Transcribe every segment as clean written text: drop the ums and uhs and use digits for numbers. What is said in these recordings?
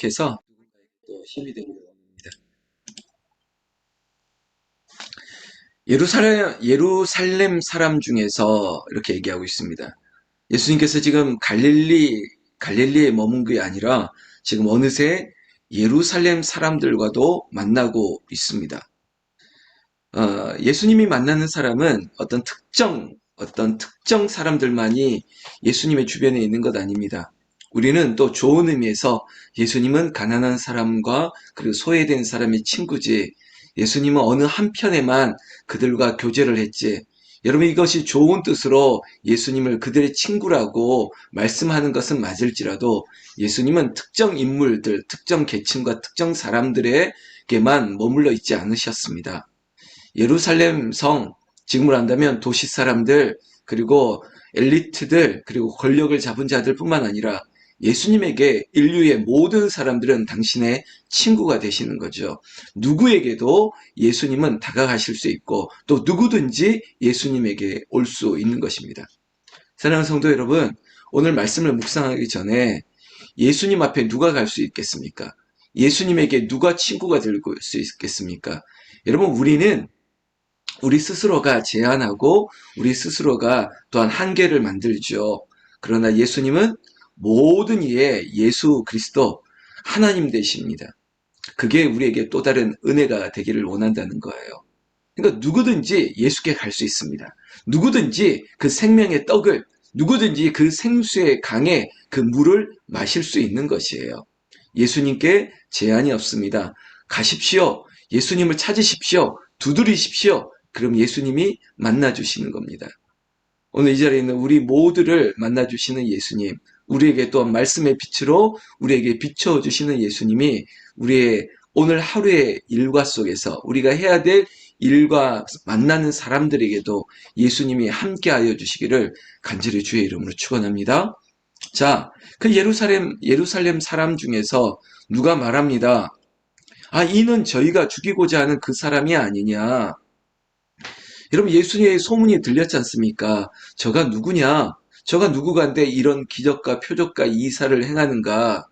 해서 또 힘이 되기를 원합니다. 예루살렘 사람 중에서 이렇게 얘기하고 있습니다. 예수님께서 지금 갈릴리에 머문 게 아니라 지금 어느새 예루살렘 사람들과도 만나고 있습니다. 예수님이 만나는 사람은 어떤 특정 사람들만이 예수님의 주변에 있는 것 아닙니다. 우리는 또 좋은 의미에서 예수님은 가난한 사람과 그리고 소외된 사람의 친구지, 예수님은 어느 한편에만 그들과 교제를 했지. 여러분, 이것이 좋은 뜻으로 예수님을 그들의 친구라고 말씀하는 것은 맞을지라도 예수님은 특정 인물들, 특정 계층과 특정 사람들에게만 머물러 있지 않으셨습니다. 예루살렘 성, 지금으로 한다면 도시 사람들, 그리고 엘리트들, 그리고 권력을 잡은 자들뿐만 아니라 예수님에게 인류의 모든 사람들은 당신의 친구가 되시는 거죠. 누구에게도 예수님은 다가가실 수 있고 또 누구든지 예수님에게 올 수 있는 것입니다. 사랑하는 성도 여러분, 오늘 말씀을 묵상하기 전에 예수님 앞에 누가 갈 수 있겠습니까? 예수님에게 누가 친구가 될 수 있겠습니까? 여러분, 우리는 우리 스스로가 제한하고 우리 스스로가 또한 한계를 만들죠. 그러나 예수님은 모든 이의 예수 그리스도 하나님 되십니다. 그게 우리에게 또 다른 은혜가 되기를 원한다는 거예요. 그러니까 누구든지 예수께 갈 수 있습니다. 누구든지 그 생명의 떡을, 누구든지 그 생수의 강의 그 물을 마실 수 있는 것이에요. 예수님께 제한이 없습니다. 가십시오. 예수님을 찾으십시오. 두드리십시오. 그럼 예수님이 만나주시는 겁니다. 오늘 이 자리에 있는 우리 모두를 만나주시는 예수님, 우리에게 또한 말씀의 빛으로 우리에게 비춰주시는 예수님이 우리의 오늘 하루의 일과 속에서 우리가 해야 될 일과 만나는 사람들에게도 예수님이 함께하여 주시기를 간절히 주의 이름으로 축원합니다. 자, 그 예루살렘 사람 중에서 누가 말합니다. 아, 이는 저희가 죽이고자 하는 그 사람이 아니냐. 여러분, 예수님의 소문이 들렸지 않습니까? 저가 누구냐? 저가 누구간데 이런 기적과 표적과 이사를 행하는가?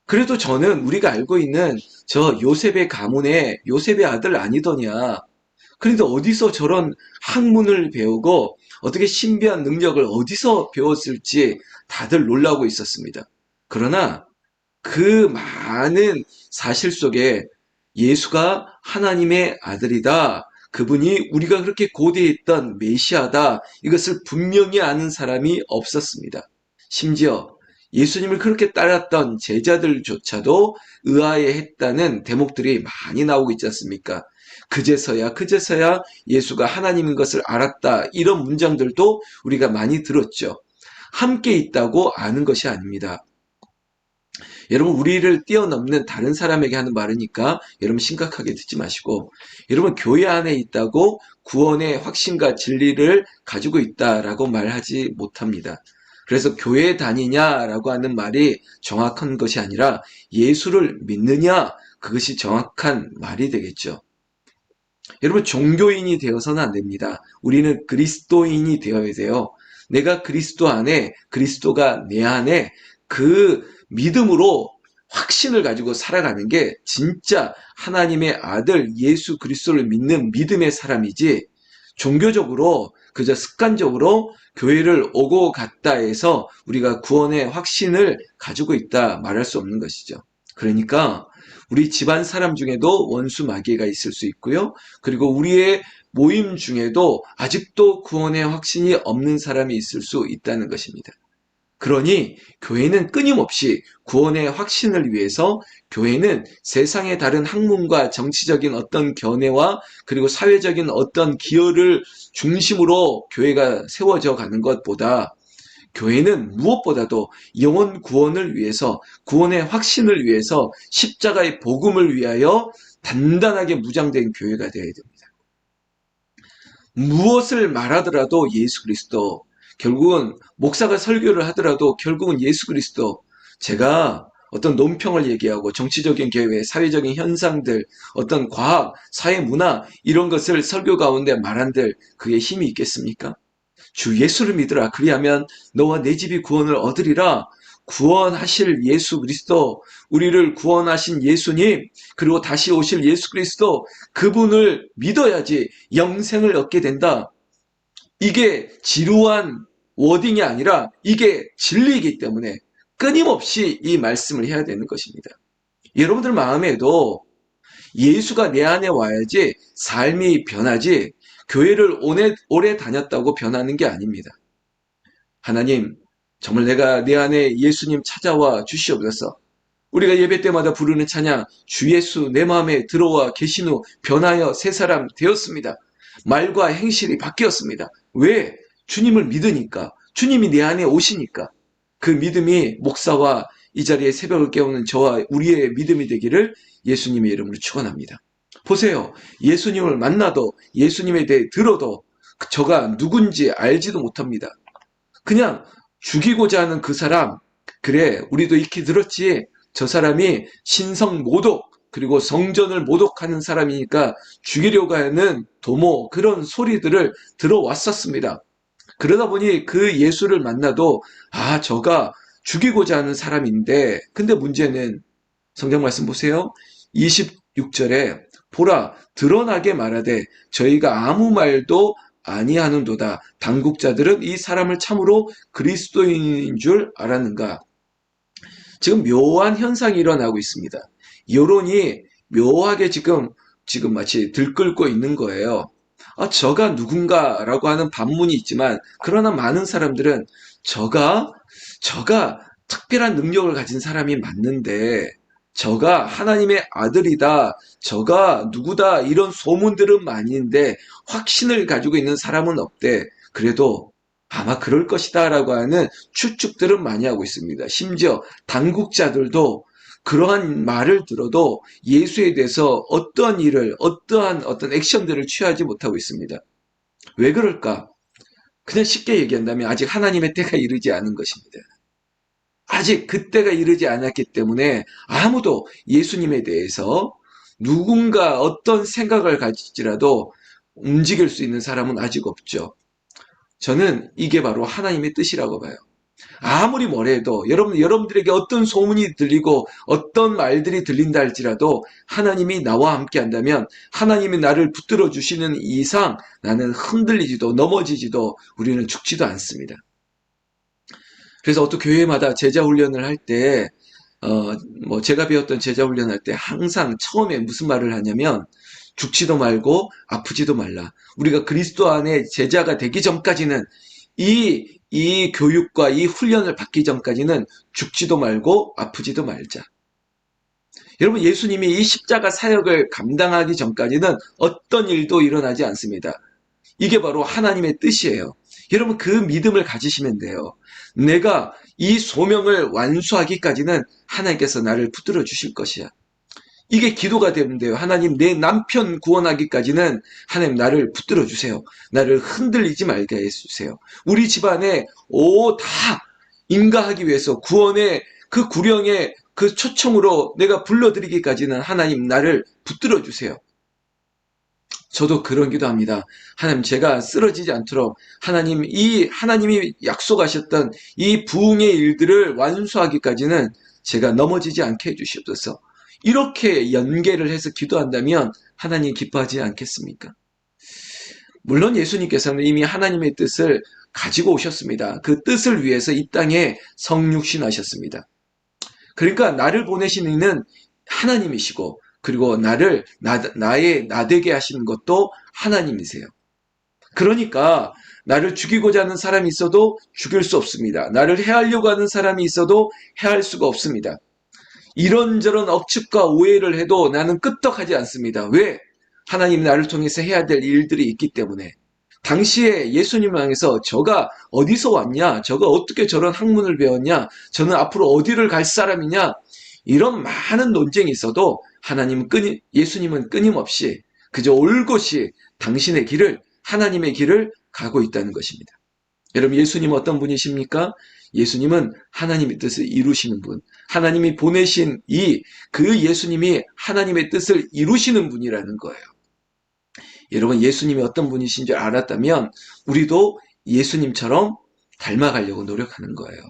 그래도 저는 우리가 알고 있는 저 요셉의 가문의 요셉의 아들 아니더냐? 그런데 어디서 저런 학문을 배우고 어떻게 신비한 능력을 어디서 배웠을지 다들 놀라고 있었습니다. 그러나 그 많은 사실 속에 예수가 하나님의 아들이다. 그분이 우리가 그렇게 고대했던 메시아다. 이것을 분명히 아는 사람이 없었습니다. 심지어 예수님을 그렇게 따랐던 제자들조차도 의아해했다는 대목들이 많이 나오고 있지 않습니까? 그제서야 예수가 하나님인 것을 알았다. 이런 문장들도 우리가 많이 들었죠. 함께 있다고 아는 것이 아닙니다. 여러분, 우리를 뛰어넘는 다른 사람에게 하는 말이니까 여러분 심각하게 듣지 마시고, 여러분 교회 안에 있다고 구원의 확신과 진리를 가지고 있다라고 말하지 못합니다. 그래서 교회 다니냐라고 하는 말이 정확한 것이 아니라 예수를 믿느냐, 그것이 정확한 말이 되겠죠. 여러분, 종교인이 되어서는 안 됩니다. 우리는 그리스도인이 되어야 돼요. 내가 그리스도 안에, 그리스도가 내 안에 그 믿음으로 확신을 가지고 살아가는 게 진짜 하나님의 아들 예수 그리스도를 믿는 믿음의 사람이지, 종교적으로 그저 습관적으로 교회를 오고 갔다 해서 우리가 구원의 확신을 가지고 있다 말할 수 없는 것이죠. 그러니까 우리 집안 사람 중에도 원수 마귀가 있을 수 있고요. 그리고 우리의 모임 중에도 아직도 구원의 확신이 없는 사람이 있을 수 있다는 것입니다. 그러니 교회는 끊임없이 구원의 확신을 위해서, 교회는 세상의 다른 학문과 정치적인 어떤 견해와 그리고 사회적인 어떤 기여를 중심으로 교회가 세워져 가는 것보다, 교회는 무엇보다도 영혼 구원을 위해서, 구원의 확신을 위해서 십자가의 복음을 위하여 단단하게 무장된 교회가 되어야 됩니다. 무엇을 말하더라도 예수 그리스도, 결국은 목사가 설교를 하더라도 결국은 예수 그리스도. 제가 어떤 논평을 얘기하고 정치적인 계획, 사회적인 현상들, 어떤 과학, 사회 문화 이런 것을 설교 가운데 말한들 그게 힘이 있겠습니까? 주 예수를 믿으라. 그리하면 너와 내 집이 구원을 얻으리라. 구원하실 예수 그리스도, 우리를 구원하신 예수님, 그리고 다시 오실 예수 그리스도, 그분을 믿어야지 영생을 얻게 된다. 이게 지루한 워딩이 아니라 이게 진리이기 때문에 끊임없이 이 말씀을 해야 되는 것입니다. 여러분들 마음에도 예수가 내 안에 와야지 삶이 변하지, 교회를 오래 다녔다고 변하는 게 아닙니다. 하나님, 정말 내가 내 안에 예수님 찾아와 주시옵소서. 우리가 예배 때마다 부르는 찬양, 주 예수 내 마음에 들어와 계신 후 변하여 새 사람 되었습니다. 말과 행실이 바뀌었습니다. 왜? 주님을 믿으니까. 주님이 내 안에 오시니까. 그 믿음이 목사와 이 자리에 새벽을 깨우는 저와 우리의 믿음이 되기를 예수님의 이름으로 축원합니다. 보세요. 예수님을 만나도, 예수님에 대해 들어도 저가 누군지 알지도 못합니다. 그냥 죽이고자 하는 그 사람, 그래 우리도 익히 들었지, 저 사람이 신성 모독, 그리고 성전을 모독하는 사람이니까 죽이려고 하는 도모, 그런 소리들을 들어왔었습니다. 그러다 보니 그 예수를 만나도 저가 죽이고자 하는 사람인데, 근데 문제는 성경 말씀 보세요. 26절에 보라 드러나게 말하되 저희가 아무 말도 아니하는도다. 당국자들은 이 사람을 참으로 그리스도인인 줄 알았는가. 지금 묘한 현상이 일어나고 있습니다. 여론이 묘하게 지금 마치 들끓고 있는 거예요. 저가 누군가라고 하는 반문이 있지만, 그러나 많은 사람들은 저가 특별한 능력을 가진 사람이 맞는데, 저가 하나님의 아들이다, 저가 누구다, 이런 소문들은 많은데 확신을 가지고 있는 사람은 없대. 그래도 아마 그럴 것이다 라고 하는 추측들은 많이 하고 있습니다. 심지어 당국자들도 그러한 말을 들어도 예수에 대해서 어떠한 일을, 어떤 액션들을 취하지 못하고 있습니다. 왜 그럴까? 그냥 쉽게 얘기한다면 아직 하나님의 때가 이르지 않은 것입니다. 아직 그때가 이르지 않았기 때문에 아무도 예수님에 대해서 누군가 어떤 생각을 가질지라도 움직일 수 있는 사람은 아직 없죠. 저는 이게 바로 하나님의 뜻이라고 봐요. 아무리 뭐래도 여러분들에게 어떤 소문이 들리고 어떤 말들이 들린다 할지라도 하나님이 나와 함께 한다면, 하나님이 나를 붙들어 주시는 이상 나는 흔들리지도 넘어지지도 우리는 죽지도 않습니다. 그래서 어떤 교회마다 제자 훈련을 할 때, 제가 배웠던 제자 훈련할 때 항상 처음에 무슨 말을 하냐면, 죽지도 말고 아프지도 말라. 우리가 그리스도 안에 제자가 되기 전까지는, 이 교육과 이 훈련을 받기 전까지는 죽지도 말고 아프지도 말자. 여러분, 예수님이 이 십자가 사역을 감당하기 전까지는 어떤 일도 일어나지 않습니다. 이게 바로 하나님의 뜻이에요. 여러분, 그 믿음을 가지시면 돼요. 내가 이 소명을 완수하기까지는 하나님께서 나를 붙들어 주실 것이야. 이게 기도가 되면 돼요. 하나님, 내 남편 구원하기까지는 하나님 나를 붙들어 주세요. 나를 흔들리지 말게 해주세요. 우리 집안에 다 인가하기 위해서 구원의 그 구령의 그 초청으로 내가 불러드리기까지는 하나님 나를 붙들어 주세요. 저도 그런 기도합니다. 하나님, 제가 쓰러지지 않도록 하나님이 약속하셨던 이 부흥의 일들을 완수하기까지는 제가 넘어지지 않게 해주시옵소서. 이렇게 연계를 해서 기도한다면 하나님 기뻐하지 않겠습니까? 물론 예수님께서는 이미 하나님의 뜻을 가지고 오셨습니다. 그 뜻을 위해서 이 땅에 성육신하셨습니다. 그러니까 나를 보내신 이는 하나님이시고, 그리고 나의 나되게 하시는 것도 하나님이세요. 그러니까 나를 죽이고자 하는 사람이 있어도 죽일 수 없습니다. 나를 해하려고 하는 사람이 있어도 해할 수가 없습니다. 이런저런 억측과 오해를 해도 나는 끄떡하지 않습니다. 왜? 하나님이 나를 통해서 해야 될 일들이 있기 때문에. 당시에 예수님을 향해서 저가 어디서 왔냐? 저가 어떻게 저런 학문을 배웠냐? 저는 앞으로 어디를 갈 사람이냐? 이런 많은 논쟁이 있어도 예수님은 끊임없이 그저 올곧이 당신의 길을, 하나님의 길을 가고 있다는 것입니다. 여러분, 예수님은 어떤 분이십니까? 예수님은 하나님의 뜻을 이루시는 분, 하나님이 보내신 그 예수님이 하나님의 뜻을 이루시는 분이라는 거예요. 여러분, 예수님이 어떤 분이신 줄 알았다면 우리도 예수님처럼 닮아가려고 노력하는 거예요.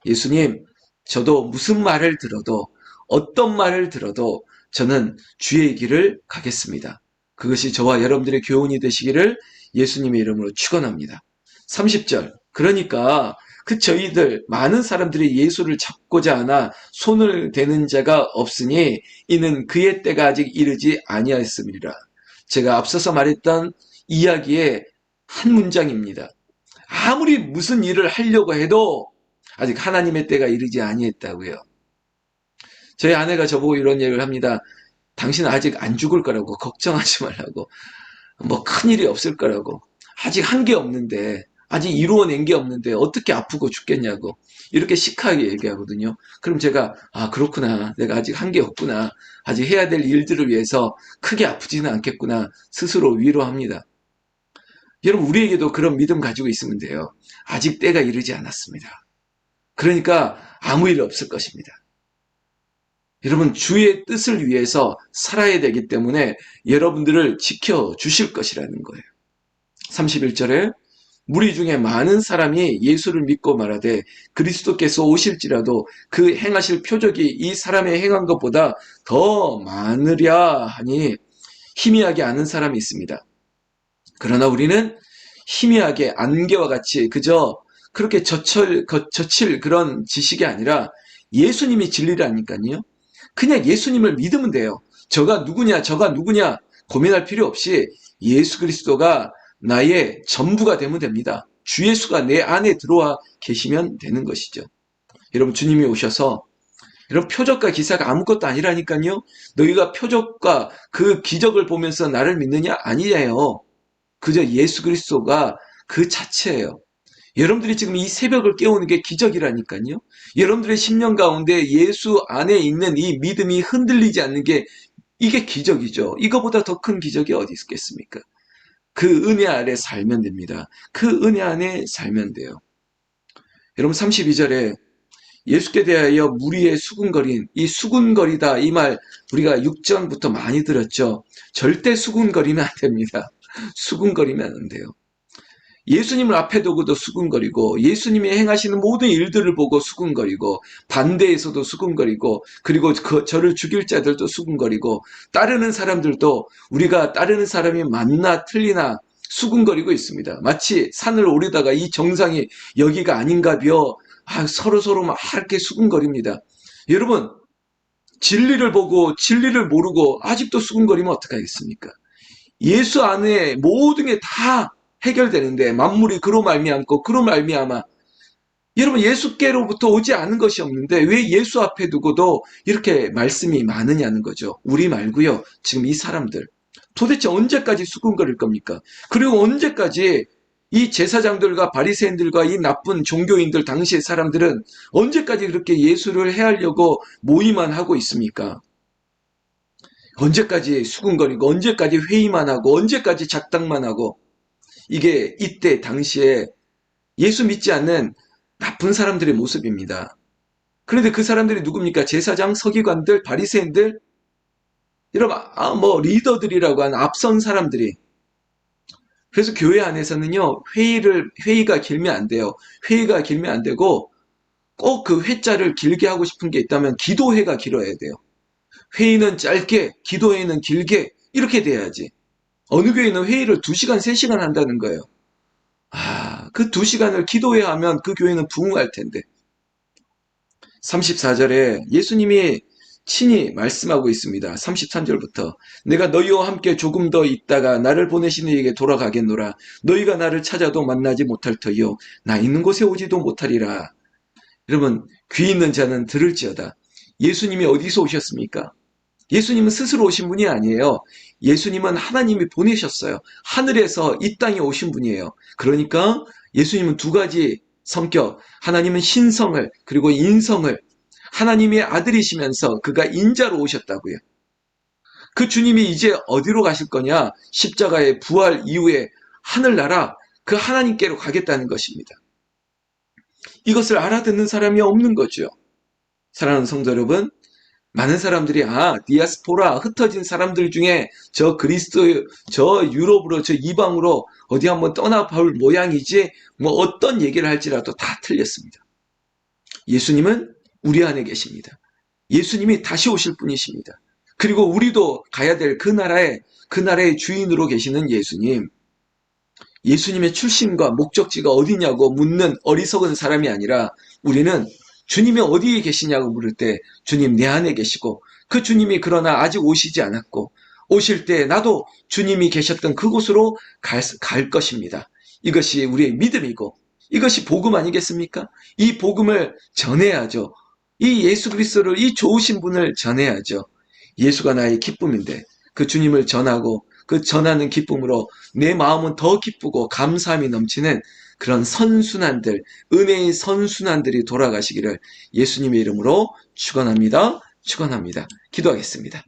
예수님, 저도 무슨 말을 들어도 어떤 말을 들어도 저는 주의 길을 가겠습니다. 그것이 저와 여러분들의 교훈이 되시기를 예수님의 이름으로 축원합니다. 30절. 그러니까 저희들 많은 사람들이 예수를 잡고자 하나 손을 대는 자가 없으니 이는 그의 때가 아직 이르지 아니하였음이라. 제가 앞서서 말했던 이야기의 한 문장입니다. 아무리 무슨 일을 하려고 해도 아직 하나님의 때가 이르지 아니했다고요. 저희 아내가 저보고 이런 얘기를 합니다. 당신은 아직 안 죽을 거라고 걱정하지 말라고. 뭐 큰일이 없을 거라고. 아직 한 게 없는데 아직 이루어낸 게 없는데 어떻게 아프고 죽겠냐고. 이렇게 시크하게 얘기하거든요. 그럼 제가 그렇구나. 내가 아직 한 게 없구나. 아직 해야 될 일들을 위해서 크게 아프지는 않겠구나. 스스로 위로합니다. 여러분 우리에게도 그런 믿음 가지고 있으면 돼요. 아직 때가 이르지 않았습니다. 그러니까 아무 일 없을 것입니다. 여러분 주의 뜻을 위해서 살아야 되기 때문에 여러분들을 지켜주실 것이라는 거예요. 31절에 무리 중에 많은 사람이 예수를 믿고 말하되 그리스도께서 오실지라도 그 행하실 표적이 이 사람의 행한 것보다 더 많으랴 하니 희미하게 아는 사람이 있습니다. 그러나 우리는 희미하게 안개와 같이 그저 그렇게 젖힐 그런 지식이 아니라 예수님이 진리라니까요. 그냥 예수님을 믿으면 돼요. 저가 누구냐 고민할 필요 없이 예수 그리스도가 나의 전부가 되면 됩니다. 주 예수가 내 안에 들어와 계시면 되는 것이죠. 여러분 주님이 오셔서 이런 표적과 기사가 아무것도 아니라니까요. 너희가 표적과 그 기적을 보면서 나를 믿느냐? 아니에요. 그저 예수 그리스도가 그 자체예요. 여러분들이 지금 이 새벽을 깨우는 게 기적이라니까요. 여러분들의 심령 가운데 예수 안에 있는 이 믿음이 흔들리지 않는 게 이게 기적이죠. 이거보다 더 큰 기적이 어디 있겠습니까? 그 은혜 아래 살면 됩니다. 그 은혜 안에 살면 돼요. 여러분 32절에 예수께 대하여 무리의 수군거린 이 수군거리다 이 말 우리가 6장부터 많이 들었죠. 절대 수군거리면 안 됩니다. 수군거리면 안 돼요. 예수님을 앞에 두고도 수군거리고 예수님이 행하시는 모든 일들을 보고 수군거리고 반대에서도 수군거리고 그리고 저를 죽일 자들도 수군거리고 따르는 사람들도 우리가 따르는 사람이 맞나 틀리나 수군거리고 있습니다. 마치 산을 오르다가 이 정상이 여기가 아닌가벼 서로 막 이렇게 수군거립니다. 여러분 진리를 보고 진리를 모르고 아직도 수군거리면 어떡하겠습니까? 예수 안에 모든 게 다 해결되는데 만물이 그로 말미암고 그로 말미암아 여러분 예수께로부터 오지 않은 것이 없는데 왜 예수 앞에 두고도 이렇게 말씀이 많으냐는 거죠. 우리 말고요. 지금 이 사람들 도대체 언제까지 수군거릴 겁니까? 그리고 언제까지 이 제사장들과 바리새인들과 이 나쁜 종교인들 당시의 사람들은 언제까지 그렇게 예수를 해하려고 모의만 하고 있습니까? 언제까지 수군거리고 언제까지 회의만 하고 언제까지 작당만 하고 이게 이때 당시에 예수 믿지 않는 나쁜 사람들의 모습입니다. 그런데 그 사람들이 누굽니까? 제사장, 서기관들, 바리새인들, 여러분 리더들이라고 하는 앞선 사람들이. 그래서 교회 안에서는요 회의가 길면 안 돼요. 회의가 길면 안 되고 꼭 그 회자를 길게 하고 싶은 게 있다면 기도회가 길어야 돼요. 회의는 짧게, 기도회는 길게 이렇게 돼야지. 어느 교회는 회의를 2시간, 3시간 한다는 거예요. 그 2시간을 기도회 하면 그 교회는 부흥할 텐데. 34절에 예수님이 친히 말씀하고 있습니다. 33절부터 내가 너희와 함께 조금 더 있다가 나를 보내신 이에게 돌아가겠노라. 너희가 나를 찾아도 만나지 못할 터이요 나 있는 곳에 오지도 못하리라. 여러분 귀 있는 자는 들을지어다. 예수님이 어디서 오셨습니까? 예수님은 스스로 오신 분이 아니에요. 예수님은 하나님이 보내셨어요. 하늘에서 이 땅에 오신 분이에요. 그러니까 예수님은 2가지 성격, 하나님은 신성을 그리고 인성을 하나님의 아들이시면서 그가 인자로 오셨다고요. 그 주님이 이제 어디로 가실 거냐? 십자가의 부활 이후에 하늘나라 그 하나님께로 가겠다는 것입니다. 이것을 알아듣는 사람이 없는 거죠. 사랑하는 성도 여러분, 많은 사람들이 디아스포라 흩어진 사람들 중에 저 그리스도 저 유럽으로 저 이방으로 어디 한번 떠나볼 모양이지 어떤 얘기를 할지라도 다 틀렸습니다. 예수님은 우리 안에 계십니다. 예수님이 다시 오실 분이십니다. 그리고 우리도 가야 될 그 나라의 주인으로 계시는 예수님의 출신과 목적지가 어디냐고 묻는 어리석은 사람이 아니라 우리는 주님이 어디에 계시냐고 물을 때 주님 내 안에 계시고 그 주님이 그러나 아직 오시지 않았고 오실 때 나도 주님이 계셨던 그곳으로 갈 것입니다. 이것이 우리의 믿음이고 이것이 복음 아니겠습니까? 이 복음을 전해야죠. 이 예수 그리스도를 이 좋으신 분을 전해야죠. 예수가 나의 기쁨인데 그 주님을 전하고 그 전하는 기쁨으로 내 마음은 더 기쁘고 감사함이 넘치는 그런 선순환들, 은혜의 선순환들이 돌아가시기를 예수님의 이름으로 축원합니다. 축원합니다. 기도하겠습니다.